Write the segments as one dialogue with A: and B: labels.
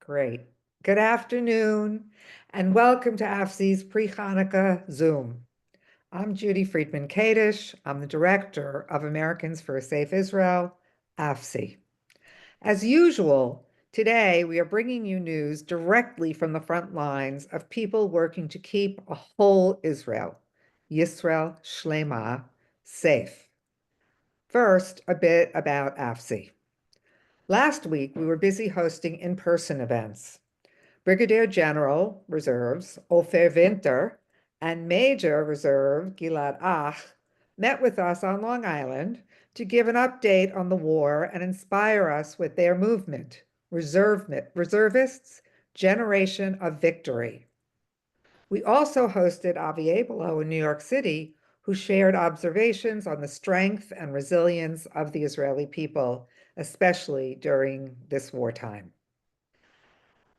A: Great. Good afternoon, and welcome to AFC's pre-Hanukkah Zoom. I'm Judy Friedman-Kadish. I'm the director of Americans for a Safe Israel, AFC. As usual, today we are bringing you news directly from the front lines of people working to keep a whole Israel, Yisrael Shlema, safe. First, a bit about AFC. Last week, we were busy hosting in-person events. Brigadier General Reserves Ofer Winter and Major Reserve Gilad Ach met with us on Long Island to give an update on the war and inspire us with their movement, Reservists, Generation of Victory. We also hosted Avi Abelo in New York City, who shared observations on the strength and resilience of the Israeli people, especially during this wartime.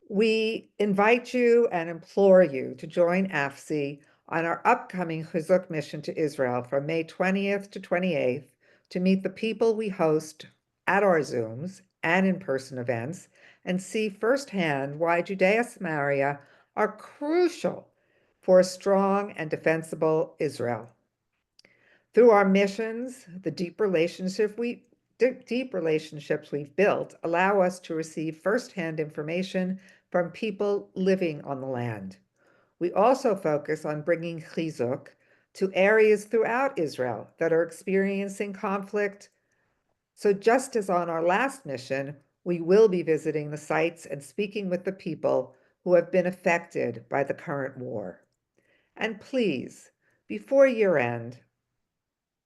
A: We invite you and implore you to join AFC on our upcoming Chizuk mission to Israel from May 20th to 28th to meet the people we host at our Zooms and in-person events and see firsthand why Judea and Samaria are crucial for a strong and defensible Israel. Through our missions, the deep relationships we've built allow us to receive firsthand information from people living on the land. We also focus on bringing chizuk to areas throughout Israel that are experiencing conflict. So just as on our last mission, we will be visiting the sites and speaking with the people who have been affected by the current war. And please, before year end,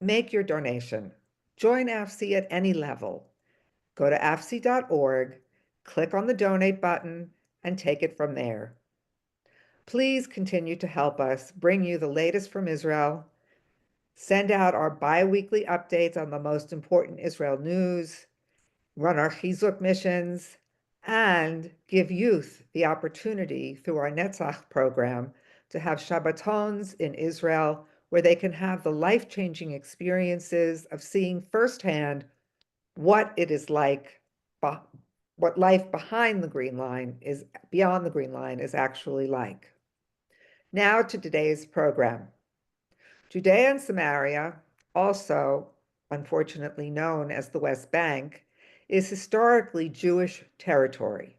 A: make your donation. Join AFC at any level. Go to afc.org, click on the donate button, and take it from there. Please continue to help us bring you the latest from Israel, send out our bi-weekly updates on the most important Israel news, run our Chizuk missions, and give youth the opportunity through our Netzach program to have Shabbatons in Israel where they can have the life-changing experiences of seeing firsthand what it is like, what life behind the green line is, beyond the green line is actually like. Now to today's program. Judea and Samaria, also unfortunately known as the West Bank, is historically Jewish territory.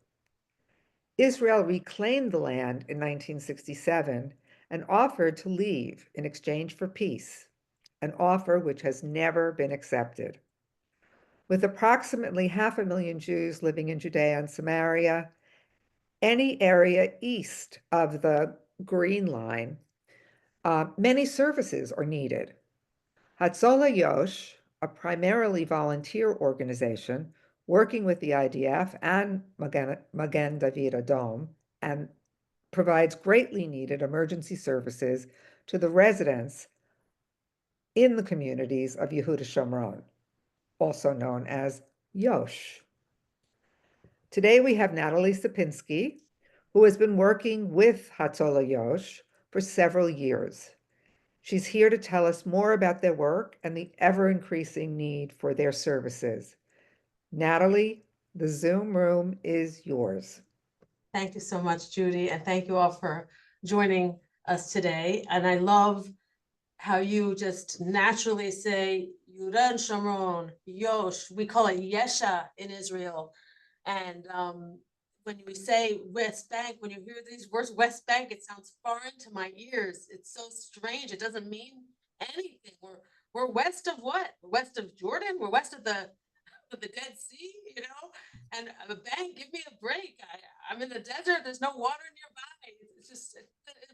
A: Israel reclaimed the land in 1967 and offered to leave in exchange for peace, an offer which has never been accepted. With approximately 500,000 Jews living in Judea and Samaria, any area east of the Green Line, many services are needed. Hatzalah Yehuda, a primarily volunteer organization working with the IDF and Magen David Adom, and provides greatly needed emergency services to the residents in the communities of Yehuda Shomron, also known as Yosh. Today we have Natalie Sopinsky, who has been working with Hatzalah Yehuda for several years. She's here to tell us more about their work and the ever-increasing need for their services. Natalie, the Zoom room is yours.
B: Thank you so much, Judy, and thank you all for joining us today. And I love how you just naturally say Yehuda and Shomron, Yosh. We call it Yesha in Israel. And when we say West Bank, when you hear these words, West Bank, it sounds foreign to my ears. It's so strange. It doesn't mean anything. We're west of what? We're west of Jordan. We're west of the Dead Sea, you know. And a bank, give me a break. I'm in the desert. There's no water nearby. It's just it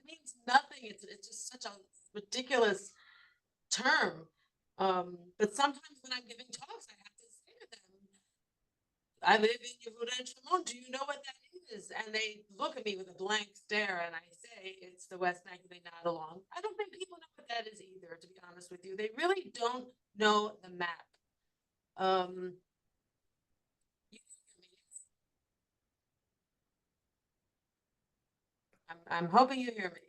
B: means nothing. It's just such a ridiculous term. But sometimes when I'm giving talks, I have to say to them, I live in Yehuda and Shomron. Do you know what that is? And they look at me with a blank stare, and I say it's the West Bank, and they nod along. I don't think people know what that is either, to be honest with you. They really don't know the map. I'm hoping you hear me.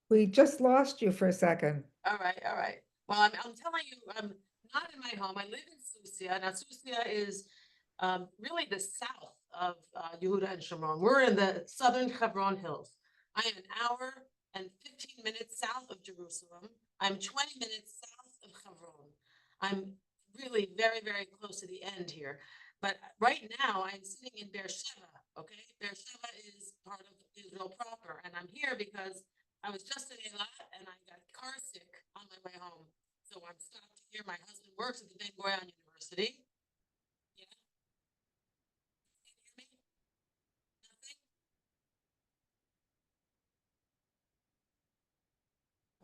A: We just lost you for a second.
B: All right. Well, I'm telling you, I'm not in my home. I live in Susia. Now, Susia is really the south of Yehuda and Shomron. We're in the southern Hebron Hills. I am an hour and 15 minutes south of Jerusalem. I'm 20 minutes south of Hebron. I'm really very, very close to the end here. But right now I'm sitting in Beersheba, okay? Beersheba is part of Israel proper. And I'm here because I was just in Eilat and I got car sick on my way home. So I'm stopped here. My husband works at the Ben Gurion University. Yeah. Can you hear me? Nothing?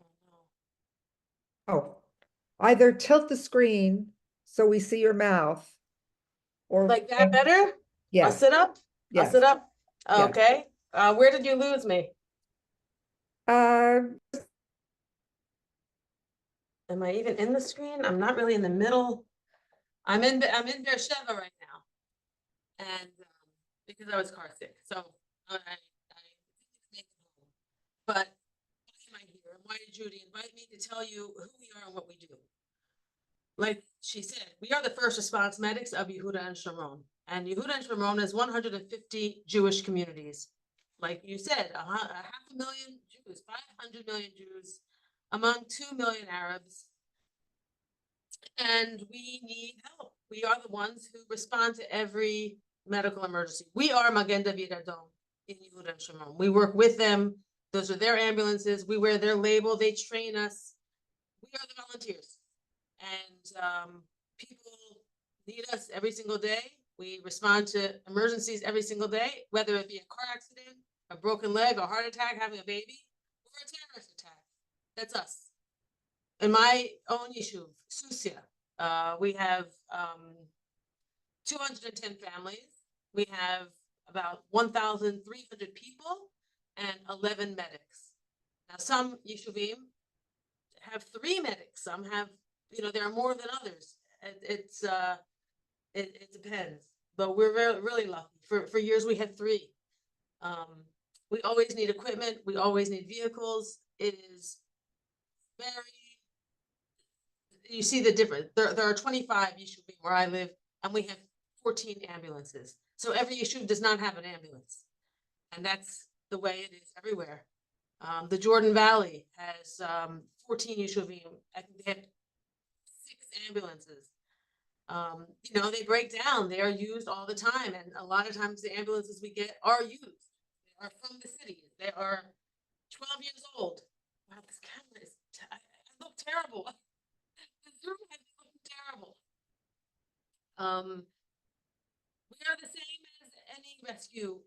B: Oh no.
A: Oh, either tilt the screen so we see your mouth or
B: Like that better? I'll
A: yes,
B: sit up. I'll
A: yes.
B: sit up.
A: Yes.
B: Okay. Where did you lose me?
A: Uh,
B: Am I even in the screen? I'm not really in the middle. I'm in Beersheba right now, and because I was car sick, so I didn't make it home. But why am I here? Why did Judy invite me to tell you who we are and what we do? Like she said, we are the first response medics of Yehuda and Shomron, and Yehuda and Shomron is 150 Jewish communities. Like you said, a 500,000 Jews, 500 million Jews, among 2 million Arabs. And we need help. We are the ones who respond to every medical emergency. We are Magen David Adom in Yehuda and Shomron. We work with them. Those are their ambulances. We wear their label. They train us. We are the volunteers. And people need us every single day. We respond to emergencies every single day, whether it be a car accident, a broken leg, a heart attack, having a baby, or a terrorist attack. That's us. In my own yishuv, Susia, we have 210 families. We have about 1,300 people and 11 medics. Now, some yishuvim have 3 medics. Some have, there are more than others. It depends, but we're really lucky. For years, we had 3. We always need equipment. We always need vehicles. It is you see the difference. There are 25 yeshuvim where I live, and we have 14 ambulances. So every yeshuv does not have an ambulance, and that's the way it is everywhere. The Jordan Valley has 14 yeshuvim. I think they have 6 ambulances. They break down. They are used all the time, and a lot of times the ambulances we get are used. They are from the city. They are 12 years old. Wow, this camera is. I look terrible. The Zoom has looked terrible. We are the same as any rescue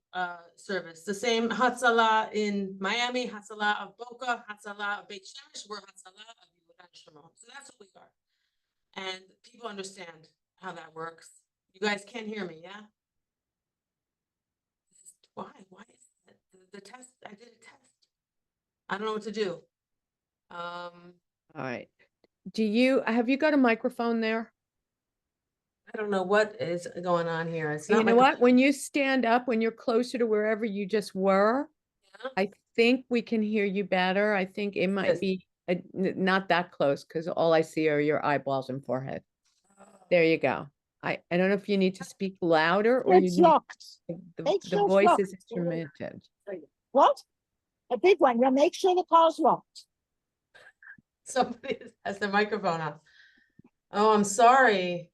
B: service. The same Hatzalah in Miami, Hatzalah of Boca, Hatzalah of Beit Shemesh. We're Hatzalah of Yehuda and Shomron. So that's what we are. And people understand how that works. You guys can hear me, yeah? Why is that? The test, I did a test. I don't know what to do.
C: All right. Have you got a microphone there?
B: I don't know what is going on here. It's not
C: You know what? When you stand up, when you're closer to wherever you just were,
B: Yeah.
C: I think we can hear you better. I think it might
B: Yes.
C: be not that close because all I see are your eyeballs and forehead. There you go. I don't know if you need to speak louder or
D: It's locked.
C: the
D: Make
C: the
D: sure it's
C: voice
D: locked.
C: is intermittent.
D: What? A big one. Yeah, make sure the car's locked.
B: Somebody has their microphone on. Oh, I'm sorry.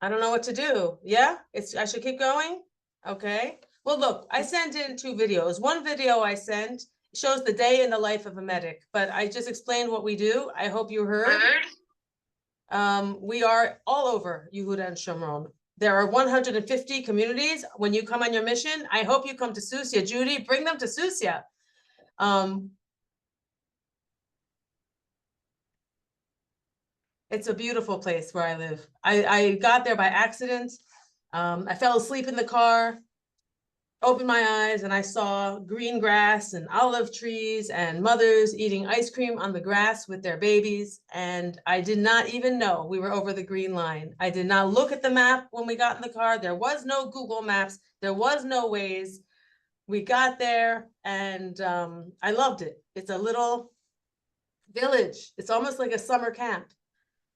B: I don't know what to do. Yeah, I should keep going. Okay. Well, look, I sent in 2 videos. One video I sent shows the day in the life of a medic, but I just explained what we do. I hope you heard. We are all over Yehuda and Shomron. There are 150 communities. When you come on your mission, I hope you come to Susia. Judy, bring them to Susia. It's a beautiful place where I live. I got there by accident. I fell asleep in the car, opened my eyes, and I saw green grass and olive trees and mothers eating ice cream on the grass with their babies. And I did not even know we were over the green line. I did not look at the map when we got in the car. There was no Google Maps. There was no Waze. We got there and I loved it. It's a little village. It's almost like a summer camp.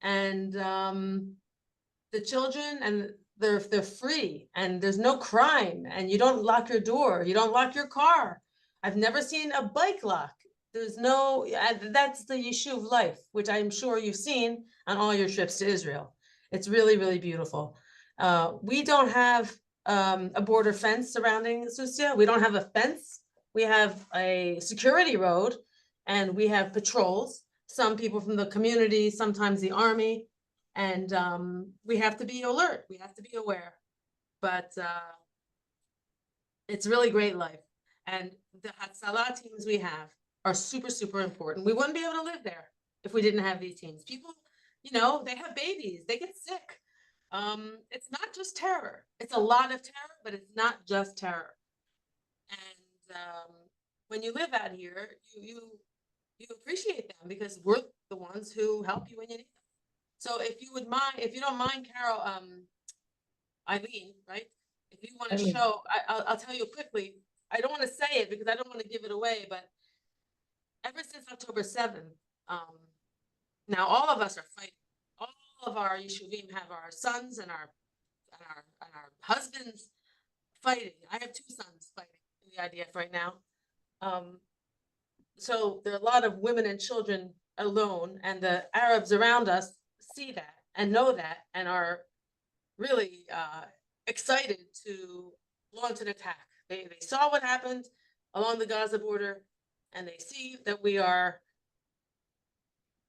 B: And the children and they're free and there's no crime and you don't lock your door, you don't lock your car. I've never seen a bike lock. There's no, that's the Yishuv life, which I'm sure you've seen on all your trips to Israel. It's really, really beautiful. We don't have a border fence surrounding Susia. We don't have a fence. We have a security road and we have patrols. Some people from the community, sometimes the army, and we have to be alert. We have to be aware. But it's really great life. And the Hatzalah teams we have are super, super important. We wouldn't be able to live there if we didn't have these teams. People, you know, they have babies, they get sick. It's not just terror. It's a lot of terror, but it's not just terror. And when you live out here, you appreciate them because we're the ones who help you when you need them. So if you would mind, if you don't mind, Carol, Eileen, right? If you want to
A: Eileen.
B: show, I'll tell you quickly. I don't want to say it because I don't want to give it away, but ever since October 7th, now all of us are fighting. All of our Yeshuvim have our sons and our husbands fighting. I have 2 sons fighting in the IDF right now. So there are a lot of women and children alone, and the Arabs around us see that and know that and are really excited to launch an attack. They saw what happened along the Gaza border, and they see that we are,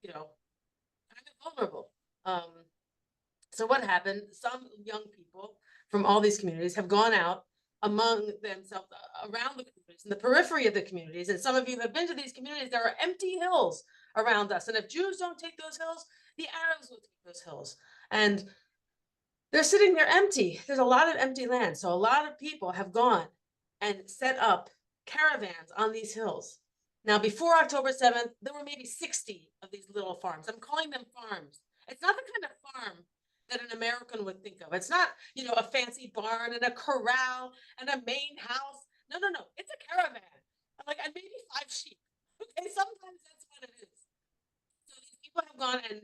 B: you know, kind of vulnerable. So what happened? Some young people from all these communities have gone out among themselves around the communities, in the periphery of the communities. And some of you have been to these communities. There are empty hills around us. And if Jews don't take those hills, the Arabs will take those hills. And they're sitting there empty. There's a lot of empty land. So a lot of people have gone and set up caravans on these hills. Now, before October 7th, there were maybe 60 of these little farms. I'm calling them farms. It's not the kind of farm that an American would think of. It's not, you know, a fancy barn and a corral and a main house. No. It's a caravan. I'm like, and maybe 5 sheep. Okay, sometimes that's what it is. So these people have gone and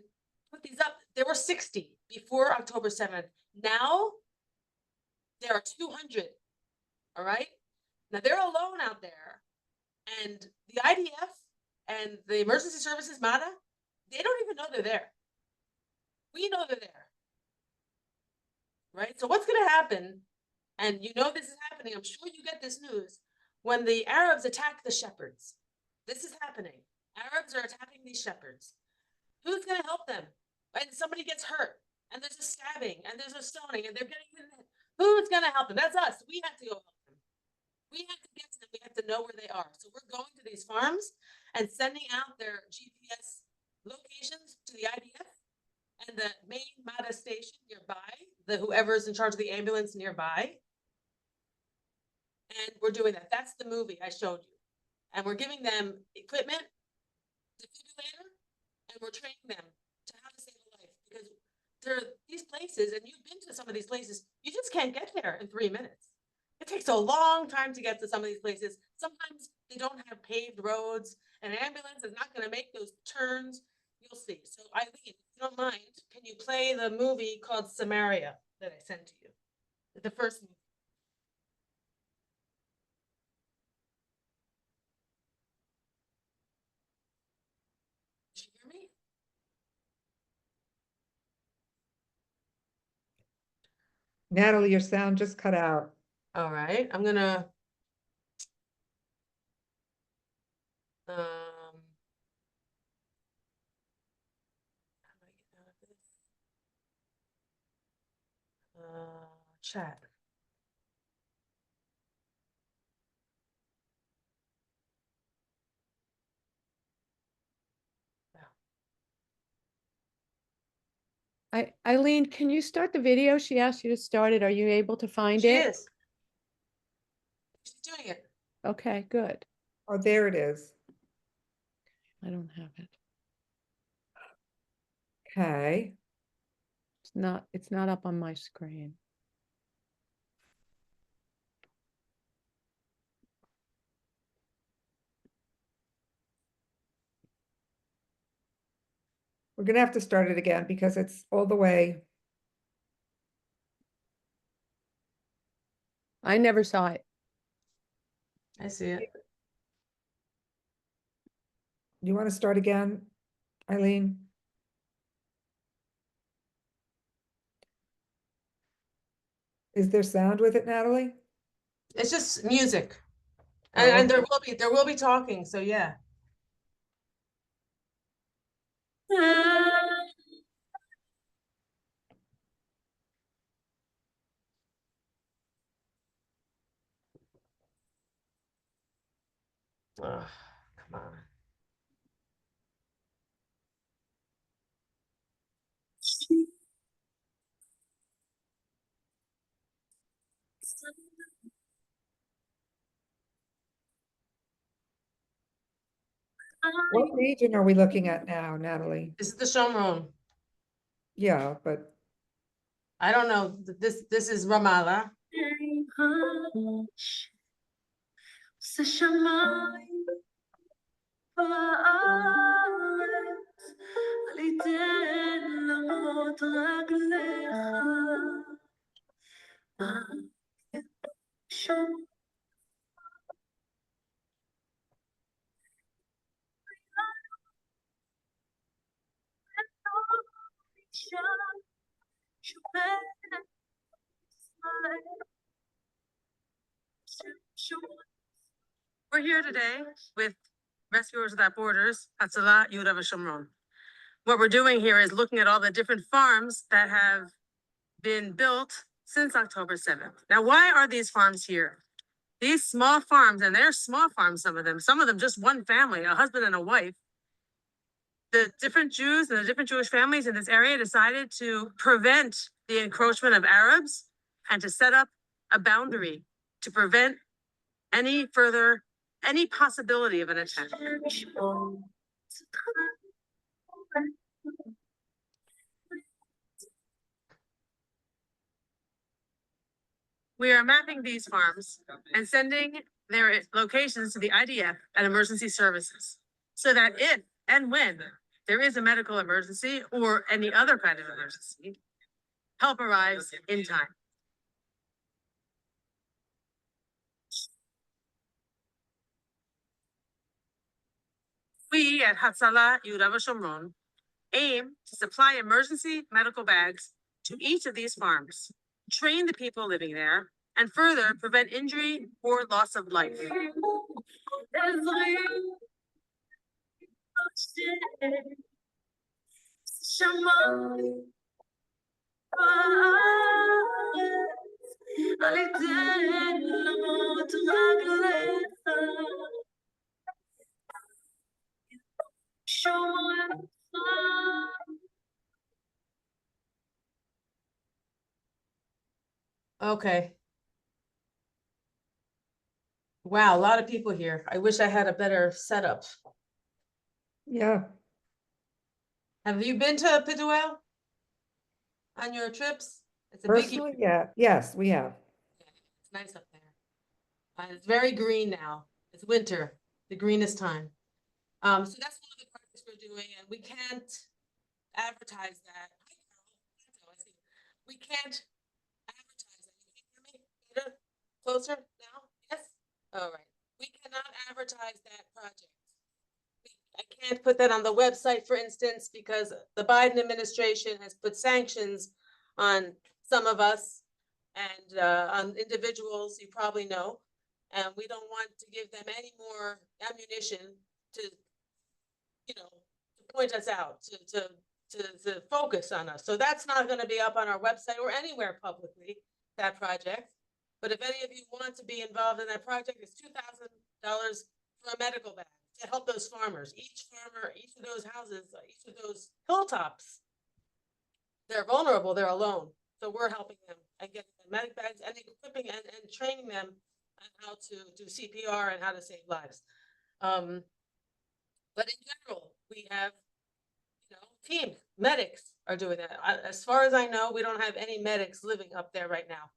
B: put these up. There were 60 before October 7th. Now there are 200. All right. Now they're alone out there. And the IDF and the emergency services, MADA, they don't even know they're there. We know they're there. Right? So what's going to happen, and you know this is happening, I'm sure you get this news, when the Arabs attack the shepherds. This is happening. Arabs are attacking these shepherds. Who's going to help them? And somebody gets hurt, and there's a stabbing, and there's a stoning, and they're getting, who's going to help them? That's us. We have to go help them. We have to get to them. We have to know where they are. So we're going to these farms and sending out their GPS locations to the IDF and the main MADA station nearby, the whoever's in charge of the ambulance nearby. And we're doing that. That's the movie I showed you. And we're giving them equipment, defibrillator, and we're training them to how to save a life. Because there are these places, and you've been to some of these places, you just can't get there in 3 minutes. It takes a long time to get to some of these places. Sometimes they don't have paved roads. An ambulance is not going to make those turns. You'll see. So Eileen, if you don't mind, can you play the movie called Samaria that I sent to you? The first movie. Did you hear me?
A: Natalie, your sound just cut out.
B: All right. I'm going to how do I get out of this? Chat.
C: Eileen, can you start the video? She asked you to start it. Are you able to find
B: She
C: it?
B: is. She's doing it.
C: Okay, good.
A: Oh, there it is.
C: I don't have it.
A: Okay.
C: It's not up on my screen.
A: We're going to have to start it again because it's all the way.
C: I never saw it.
B: I see it.
A: You want to start again, Eileen? Is there sound with it, Natalie?
B: It's just music.
A: Oh,
B: And
A: okay.
B: there will be talking, so yeah. Ugh, come on.
A: What region are we looking at now, Natalie?
B: This is the Shomron.
A: Yeah, but
B: I don't know. This is Ramallah. We're here today with Rescuers Without Borders, Hatzalah Yehuda and Shomron. What we're doing here is looking at all the different farms that have been built since October 7th. Now, why are these farms here? These small farms, and they're small farms, some of them just one family, a husband and a wife. The different Jews and the different Jewish families in this area decided to prevent the encroachment of Arabs and to set up a boundary to prevent any possibility of an attack. We are mapping these farms and sending their locations to the IDF and emergency services so that if and when there is a medical emergency or any other kind of emergency, help arrives in time. We at Hatzalah Yehuda and Shomron aim to supply emergency medical bags to each of these farms, train the people living there, and further prevent injury or loss of life. Okay. Wow, a lot of people here. I wish I had a better setup.
A: yeah,
B: Have you been to Piduel on your trips? It's a big.
A: personally, yeah, yes, we have.
B: It's nice up there. It's very green now. It's winter, the greenest time. So that's one of the projects we're doing, and we can't advertise that. Hi, Carol. I see. We can't advertise that. You can hear me better? Closer now? Yes? All right. We cannot advertise that project. I can't put that on the website, for instance, because the Biden administration has put sanctions on some of us and on individuals you probably know. And we don't want to give them any more ammunition to, to point us out, to focus on us. So that's not going to be up on our website or anywhere publicly, that project. But if any of you want to be involved in that project, it's $2,000 for a medical bag to help those farmers. Each farmer, each of those houses, each of those hilltops, they're vulnerable, they're alone. So we're helping them and getting them medic bags and equipping and training them on how to do CPR and how to save lives. But in general, we have, teams, medics are doing that. As far as I know, we don't have any medics living up there right now.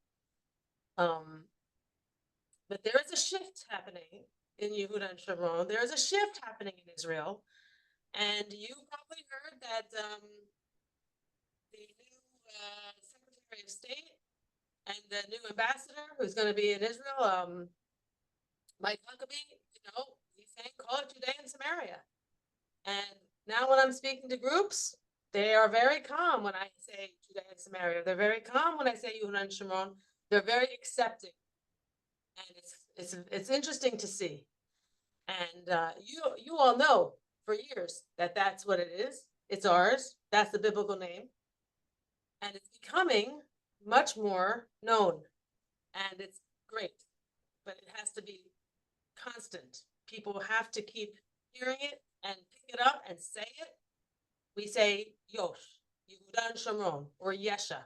B: But there is a shift happening in Yehuda and Shomron. There is a shift happening in Israel. And you probably heard that the new Secretary of State And the new ambassador who's going to be in Israel, Mike Huckabee, he's saying call it Judea and Samaria. And now when I'm speaking to groups, they are very calm when I say Judea and Samaria. They're very calm when I say Yehuda and Shomron. They're very accepting. And it's interesting to see. And you all know for years that that's what it is. It's ours. That's the biblical name. And it's becoming much more known. And it's great. But it has to be constant. People have to keep hearing it and pick it up and say it. We say Yosh, Yehuda and Shomron, or Yesha.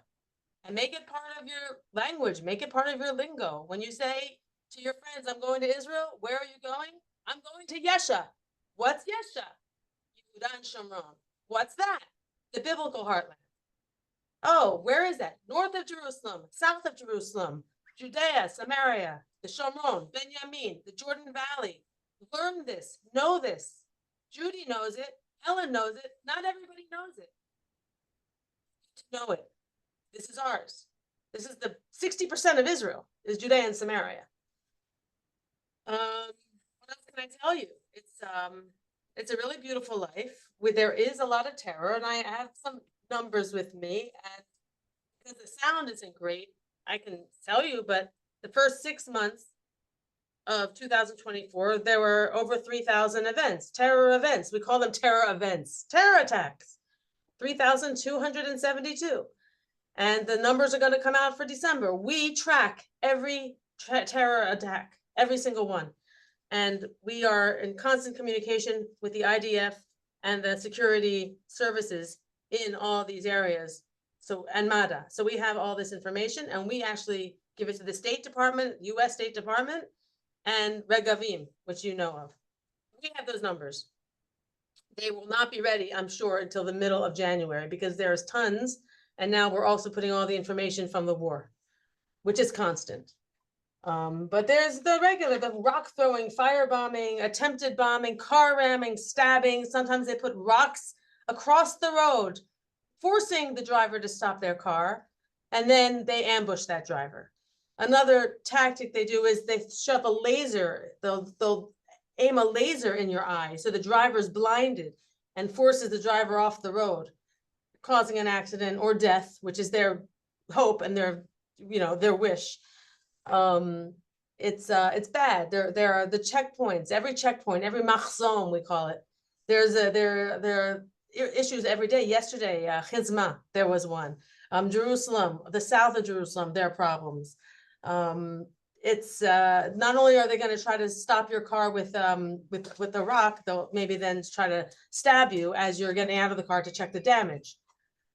B: And make it part of your language. Make it part of your lingo. When you say to your friends, I'm going to Israel, where are you going? I'm going to Yesha. What's Yesha? Yehuda and Shomron. What's that? The biblical heartland. Oh, where is that? North of Jerusalem, south of Jerusalem, Judea, Samaria, the Shomron, Benjamin, the Jordan Valley. Learn this, know this. Judy knows it, Helen knows it, not everybody knows it. To know it. This is ours. This is the 60% of Israel is Judea and Samaria. What else can I tell you? It's a really beautiful life. There is a lot of terror, and I have some numbers with me, and because the sound isn't great, I can tell you, but the first 6 months of 2024, there were over 3,000 events, terror events. We call them terror events, terror attacks, 3,272. And the numbers are going to come out for December. We track every terror attack, every single one. And we are in constant communication with the IDF and the security services in all these areas. And MADA. So we have all this information, and we actually give it to the State Department, US State Department, and Regavim, which you know of. We have those numbers. They will not be ready, I'm sure, until the middle of January, because there's tons. And now we're also putting all the information from the war, which is constant. But there's the regular, the rock throwing, firebombing, attempted bombing, car ramming, stabbing. Sometimes they put rocks across the road, forcing the driver to stop their car, and then they ambush that driver. Another tactic they do is they shove a laser, they'll aim a laser in your eye so the driver's blinded and forces the driver off the road, causing an accident or death, which is their hope and their wish. It's bad. There are the checkpoints, every checkpoint, every machzom, we call it. There are issues every day. Yesterday, Chizma, there was one. Jerusalem, the south of Jerusalem, there are problems. It's not only are they going to try to stop your car with a rock, they'll maybe then try to stab you as you're getting out of the car to check the damage.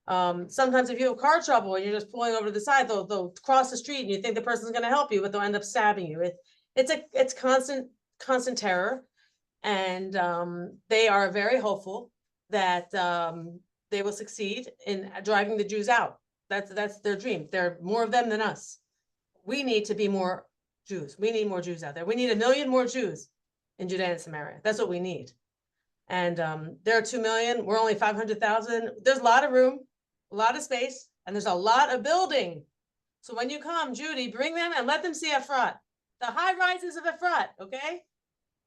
B: Sometimes if you have car trouble and you're just pulling over to the side, they'll cross the street and you think the person's going to help you, but they'll end up stabbing you. It's constant terror, and they are very hopeful that they will succeed in driving the Jews out. That's their dream. There are more of them than us. We need to be more Jews. We need more Jews out there. We need 1 million more Jews in Judea and Samaria. That's what we need. And there are 2 million. We're only 500,000. There's a lot of room, a lot of space, and there's a lot of building. So when you come, Judy, bring them and let them see Efrat, the high rises of Efrat, okay?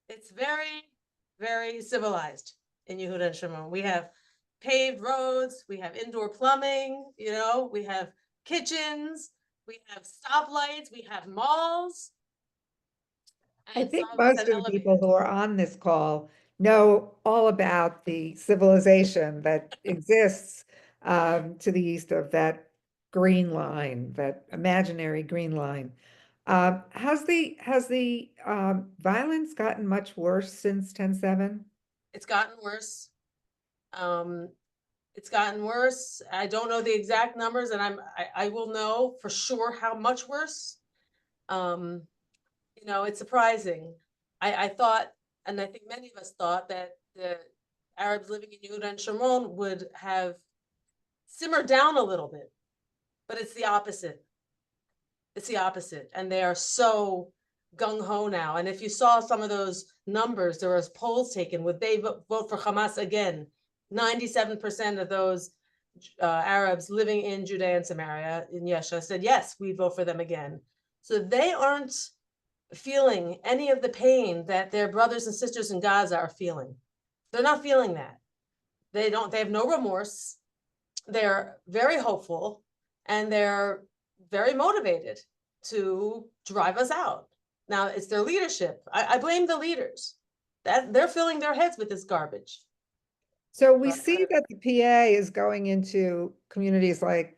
B: It's very, very civilized in Yehuda and Shomron. We have paved roads, we have indoor plumbing, we have kitchens, we have stoplights, we have malls.
A: I think most of the people who are on this call know all about the civilization that exists to the east of that green line, that imaginary green line. Has the violence gotten much worse since 10/7?
B: It's gotten worse. It's gotten worse. I don't know the exact numbers, and I will know for sure how much worse. It's surprising. I thought, and I think many of us thought, that the Arabs living in Yehuda and Shomron would have simmered down a little bit, but it's the opposite. It's the opposite, and they are so gung-ho now. And if you saw some of those numbers, there was polls taken, would they vote for Hamas again? 97% of those Arabs living in Judea and Samaria in Yesha said, yes, we vote for them again. So they aren't feeling any of the pain that their brothers and sisters in Gaza are feeling. They're not feeling that. They have no remorse. They're very hopeful and they're very motivated to drive us out. Now it's their leadership. I blame the leaders that they're filling their heads with this garbage.
A: So we see that the PA is going into communities like,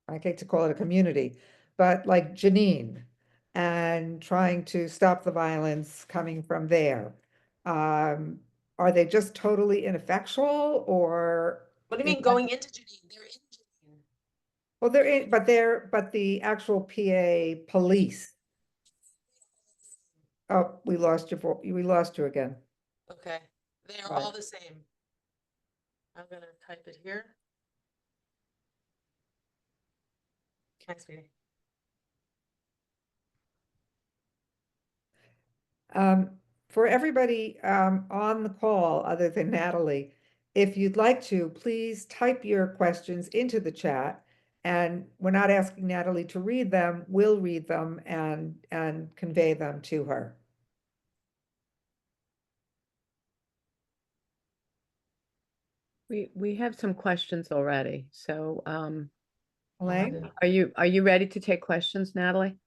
A: I hate to call it a community, but like Jenin, and trying to stop the violence coming from there. Are they just totally ineffectual, or?
B: What do you mean going into Judea? They're in Judea.
A: Well, but the actual PA police. Oh, we lost you again.
B: Okay, they are
A: Right.
B: all the same. I'm gonna type it here. Thanks, sweetie.
A: For everybody on the call, other than Natalie, if you'd like to, please type your questions into the chat. And we're not asking Natalie to read them, we'll read them and convey them to her.
C: We have some questions already, so
A: Elaine?
C: are you ready to take questions, Natalie?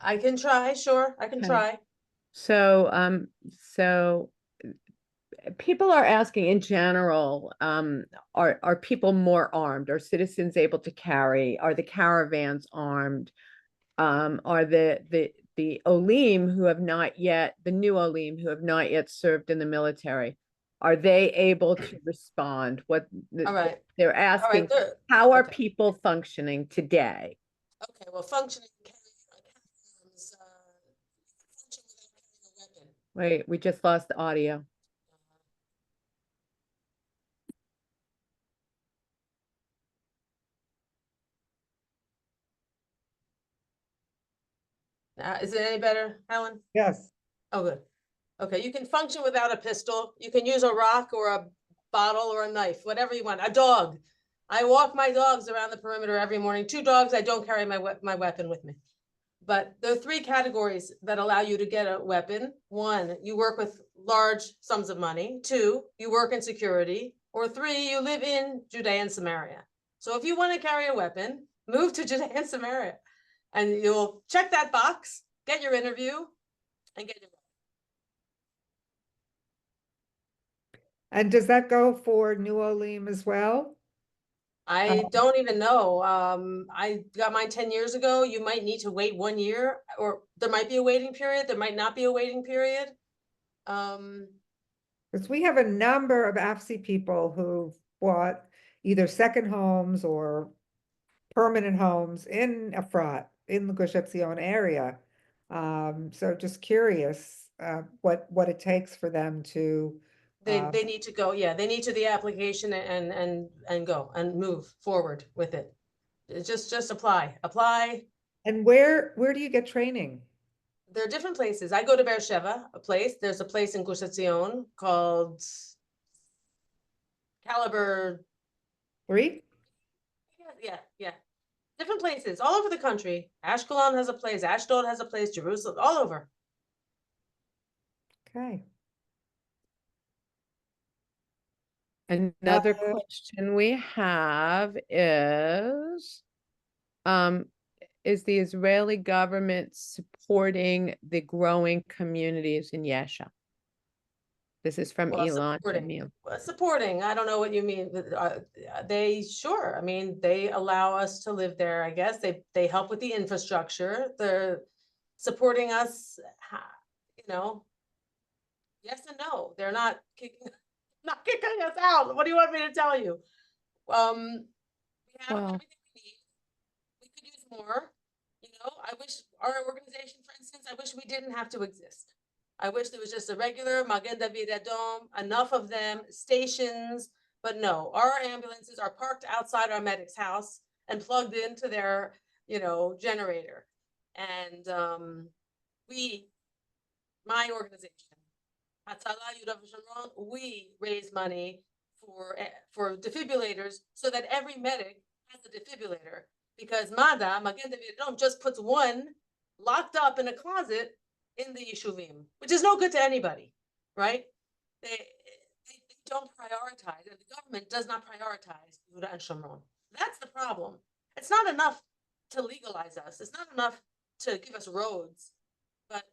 B: I can try, sure, I can
C: Okay.
B: try.
C: So people are asking in general, are people more armed? Are citizens able to carry? Are the caravans armed? Are the Olim who have not yet, the new Olim who have not yet served in the military, are they able to respond? What
B: All right.
C: they're
B: All
C: asking,
B: right, good.
C: how are
B: Okay.
C: people functioning today?
B: Okay, well, functioning is function without carrying a weapon.
C: Wait, we just lost the audio.
B: Is it any better, Helen?
A: Yes.
B: Oh, good. Okay, you can function without a pistol. You can use a rock or a bottle or a knife, whatever you want. A dog. I walk my dogs around the perimeter every morning. 2 dogs, I don't carry my weapon with me. But there are 3 categories that allow you to get a weapon. 1, you work with large sums of money. 2, you work in security. Or 3, you live in Judea and Samaria. So if you want to carry a weapon, move to Judea and Samaria. And you'll check that box, get your interview, and get your weapon.
A: And does that go for New Olim as well?
B: I don't even know. I got mine 10 years ago. You might need to wait 1 year, or there might be a waiting period. There might not be a waiting period.
A: Because we have a number of AFSI people who've bought either second homes or permanent homes in Efrat, in the Gush Etzion area. So just curious what it takes for them to.
B: They need to go, yeah, they need to the application and go and move forward with it. Just apply.
A: And where do you get training?
B: There are different places. I go to Beersheba, there's a place in Gush Etzion called Caliber.
A: 3?
B: Yeah. Different places all over the country. Ashkelon has a place, Ashdod has a place, Jerusalem, all over.
A: Okay.
C: Another question we have is the Israeli government supporting the growing communities in Yesha? This is from Elon.
B: Supporting, I don't know what you mean. They sure, I mean, they allow us to live there, I guess. They help with the infrastructure. They're supporting us, you know. Yes and no. They're not kicking us out. What do you want me to tell you? We have everything we need. We could use more. You know, I wish our organization, for instance, I wish we didn't have to exist. I wish there was just a regular Magen David Adom, enough of them, stations, but no, our ambulances are parked outside our medic's house and plugged into their, you know, generator. And my organization, Hatzalah Yehuda and Shomron, we raise money for defibrillators so that every medic has a defibrillator. Because Mada, Magen David Adom, just puts one locked up in a closet in the Yeshuvim, which is no good to anybody, right? They don't prioritize, and the government does not prioritize Yehuda and Shomron. That's the problem. It's not enough to legalize us. It's not enough to give us roads, but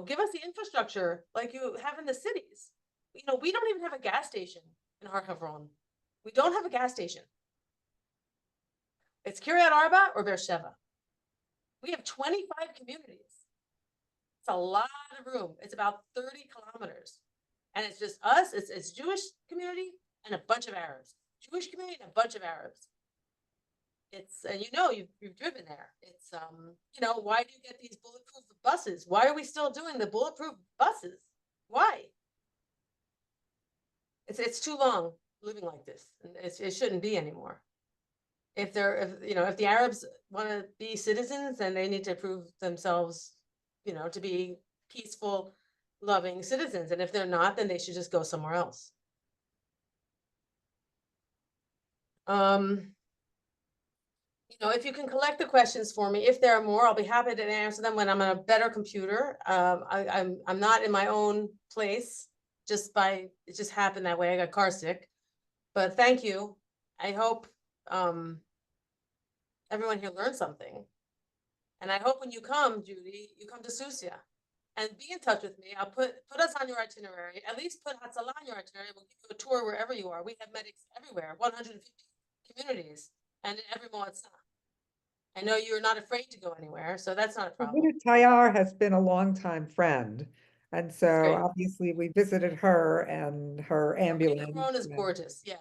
B: give us the infrastructure like you have in the cities. We don't even have a gas station in Har Havron. We don't have a gas station. It's Kiryat Arba or Beersheba. We have 25 communities. It's a lot of room. It's about 30 kilometers. And it's just us, it's Jewish community and a bunch of Arabs. Jewish community and a bunch of Arabs. And you've driven there. It's why do you get these bulletproof buses? Why are we still doing the bulletproof buses? Why? It's too long living like this. It shouldn't be anymore. If the Arabs want to be citizens, then they need to prove themselves, to be peaceful, loving citizens. And if they're not, then they should just go somewhere else. If you can collect the questions for me, if there are more, I'll be happy to answer them when I'm on a better computer. I'm not in my own place. It just happened that way. I got car sick, but thank you. I hope everyone here learned something, and I hope when you come, Judy, you come to Susia, and be in touch with me. I'll put us on your itinerary. At least put Hatzalah on your itinerary. We'll give you a tour wherever you are. We have medics everywhere, 150 communities, and in every moatzah. I know you're not afraid to go anywhere, so that's not a problem.
A: Tayar has been a longtime friend, and so
B: great.
A: obviously we visited her and her ambulance.
B: Hebron is gorgeous. Yeah.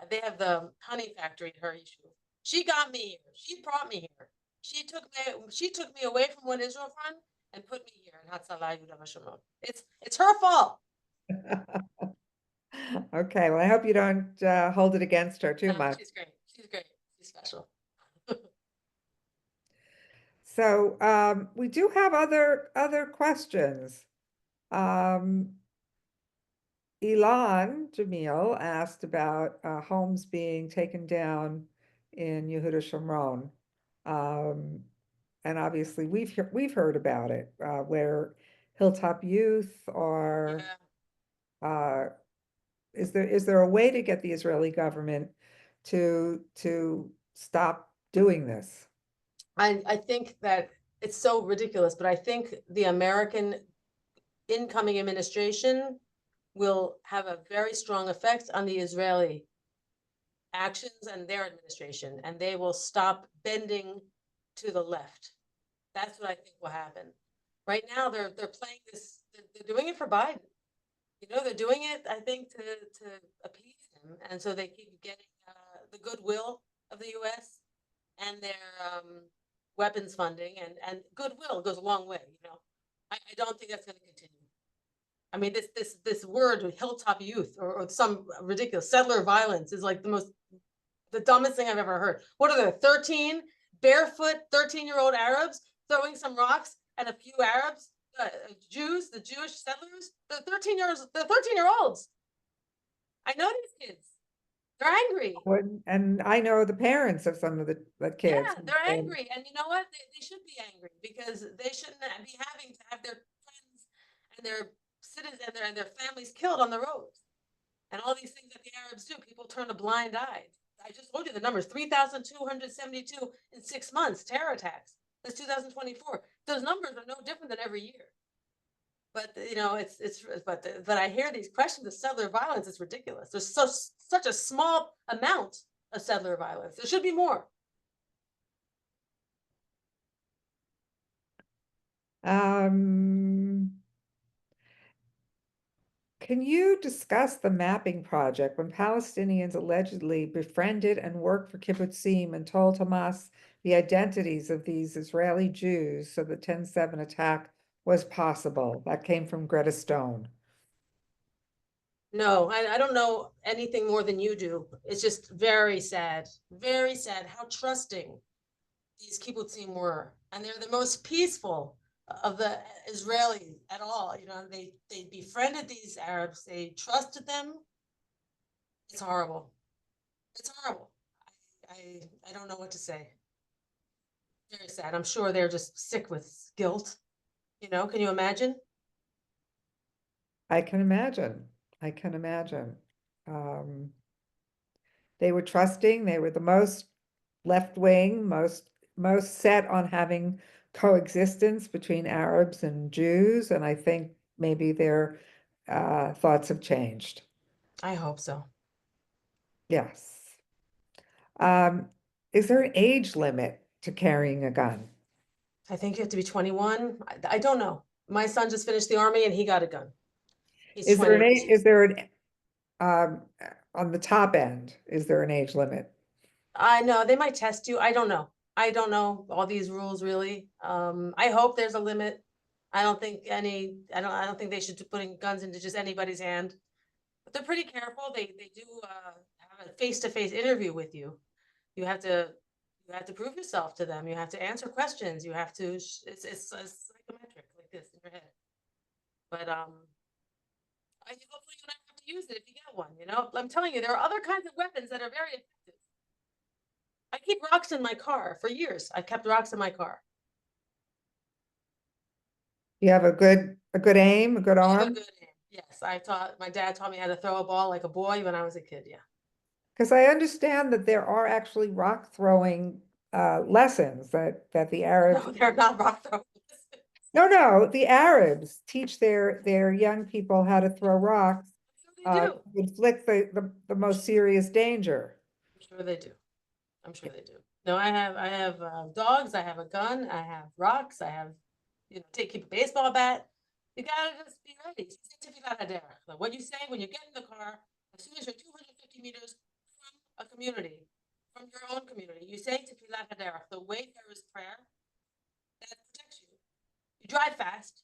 B: They have the honey factory at her issue. She got me here. She brought me here. She took me away from One Israel Front and put me here in Hatzalah Yehuda and Shomron. It's her fault.
A: Okay, well, I hope you don't hold it against her too much.
B: She's great. She's special.
A: So we do have other questions. Ilan Jamil asked about homes being taken down in Yehuda Shomron. And obviously we've heard about it, where Hilltop Youth or is there a way to get the Israeli government to stop doing this?
B: I think that it's so ridiculous, but I think the American incoming administration will have a very strong effect on the Israeli actions and their administration, and they will stop bending to the left. That's what I think will happen. Right now, they're playing this. They're doing it for Biden. They're doing it, I think, to appease him, and so they keep getting the goodwill of the U.S. and their weapons funding, and goodwill goes a long way. I don't think that's going to continue. I mean, this word hilltop youth or some ridiculous settler violence is like the dumbest thing I've ever heard. What are there, 13 barefoot 13-year-old Arabs throwing some rocks and a few Arabs, Jews, the Jewish settlers? They're 13-year-olds. I know these kids. They're angry.
A: And I know the parents of some of the kids.
B: Yeah, they're angry. And you know what? They should be angry because they shouldn't be having to have their friends and their citizens and their families killed on the roads. And all these things that the Arabs do, people turn a blind eye. I just told you the numbers, 3,272 in 6 months, terror attacks. That's 2024. Those numbers are no different than every year. But but I hear these questions of settler violence. It's ridiculous. There's such a small amount of settler violence. There should be more.
A: Can you discuss the mapping project when Palestinians allegedly befriended and worked for kibbutzim and told Hamas the identities of these Israeli Jews so the 10/7 attack was possible? That came from Greta Stone.
B: No, I don't know anything more than you do. It's just very sad how trusting these kibbutzim were. And they're the most peaceful of the Israelis at all. They befriended these Arabs. They trusted them. It's horrible. It's horrible. I don't know what to say. Very sad. I'm sure they're just sick with guilt. You know, can you imagine?
A: I can imagine. I can imagine. Um, they were trusting, they were the most left-wing, most set on having coexistence between Arabs and Jews, and I think maybe their thoughts have changed.
B: I hope so.
A: Yes. Um, is there an age limit to carrying a gun?
B: I think you have to be 21. I don't know. My son just finished the army and he got a gun. He's
A: Is there
B: 20.
A: is there an um, on the top end, is there an age limit?
B: I know they might test you. I don't know. I don't know all these rules really. I hope there's a limit. I don't think I don't think they should be putting guns into just anybody's hand. But they're pretty careful. They do have a face-to-face interview with you. You have to you have to prove yourself to them. You have to answer questions. You have to it's psychometric like this in your head. But hopefully you don't have to use it if you get one, you know? I'm telling you, there are other kinds of weapons that are very effective. I keep rocks in my car for years. I kept rocks in my car.
A: You have a good aim, a good
B: I have a
A: arm?
B: good aim. Yes, my dad taught me how to throw a ball like a boy when I was a kid. Yeah.
A: Because I understand that there are actually rock throwing lessons that the Arabs.
B: No, they're not rock throwers.
A: No, the Arabs teach their young people how to throw rocks
B: I'm sure they do.
A: to inflict the most serious danger.
B: I'm sure they do. I'm sure they do. No, I have dogs. I have a gun. I have rocks. I have, keep a baseball bat. You gotta just be ready. What you say when you get in the car, as soon as you're 250 meters from a community, from your own community, you say Tefillat Haderech, the wayfarer's prayer, that protects you. You drive fast,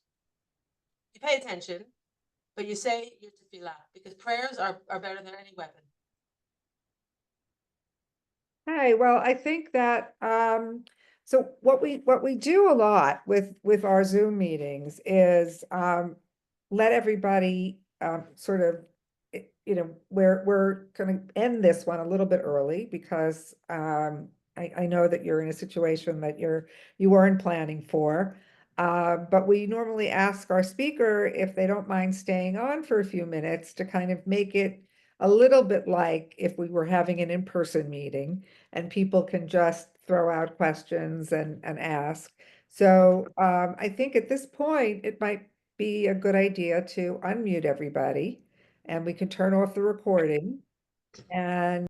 B: you pay attention, but you say your tefillah because prayers are better than any weapon.
A: Hey, well, I think that so what we do a lot with our Zoom meetings is let everybody sort of we're going to end this one a little bit early because I know that you're in a situation that you weren't planning for. But we normally ask our speaker if they don't mind staying on for a few minutes to kind of make it a little bit like if we were having an in-person meeting and people can just throw out questions and ask. So I think at this point, it might be a good idea to unmute everybody and we can turn off the recording and